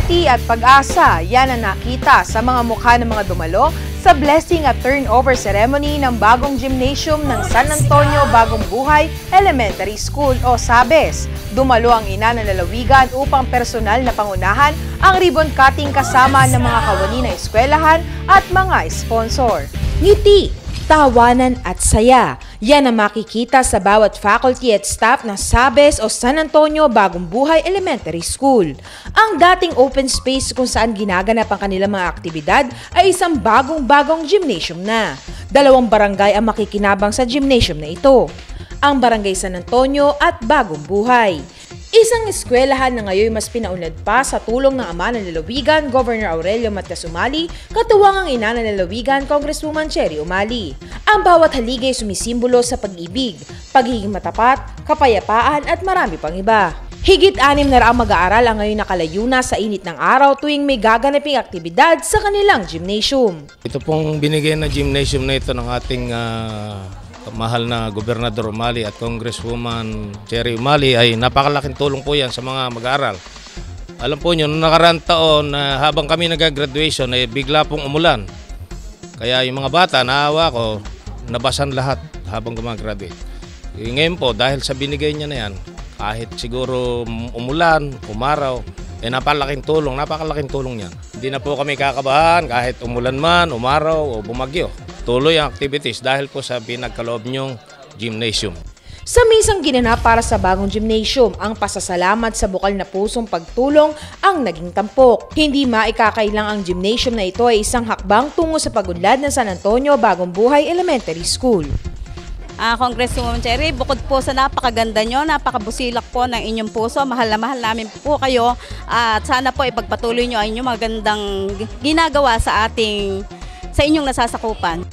ngiti at pag-asa, yan ang nakita sa mga mukha ng mga dumalo sa blessing at turnover ceremony ng bagong gymnasium ng San Antonio Bagong Buhay Elementary School o SABES. Dumalo ang ina ng lalawigan upang personal na pangunahan ang ribbon cutting kasama ng mga kawani ng eskwelahan at mga sponsor. Ngiti, tawanan at saya. Yan ang makikita sa bawat faculty at staff ng SABES o San Antonio Bagong Buhay Elementary School. Ang dating open space kung saan ginaganap ang kanilang mga aktibidad ay isang bagong gymnasium na. 2 barangay ang makikinabang sa gymnasium na ito. Ang Barangay San Antonio at Bagong Buhay. Isang eskwelahan na ngayon mas pinaunlad pa sa tulong ng ama ng lalawigan, Governor Aurelio Matias Umali, katuwang ang ina ng lalawigan, Congresswoman Cherry Umali. Ang bawat haligay sumisimbolo sa pag-ibig, pagiging matapat, kapayapaan at marami pang iba. Higit 6 na raang mag-aaral ang ngayon nakalayo na sa init ng araw tuwing may gaganaping aktibidad sa kanilang gymnasium. Ito pong binigay na gymnasium na ito ng ating mahal na Gobernador Umali at Congresswoman Cherry Umali ay napakalaking tulong po yan sa mga mag-aaral. Alam po nyo, noong nakaraang taon habang kami nag-graduation ay bigla pong umulan. Kaya yung mga bata, naawa ko, nabasan lahat habang gumagraduate. Ngayon po, dahil sa binigay niya na yan, kahit siguro umulan, umaraw, napakalaking tulong yan. Hindi na po kami kakabahan kahit umulan man, umaraw o bumagyo. Tuloy ang activities dahil po sa pinagkaloob niyong gymnasium. Sa misang ginanap para sa bagong gymnasium, ang pasasalamat sa bukal na pusong pagtulong ang naging tampok. Hindi maikakailang ang gymnasium na ito ay isang hakbang tungo sa pagunlad ng San Antonio Bagong Buhay Elementary School. Congresswoman Cherry, bukod po sa napakaganda nyo, napakabusilak po ng inyong puso, mahal na mahal namin po kayo at sana po ipagpatuloy nyo ang inyong magandang ginagawa sa inyong nasasakupan.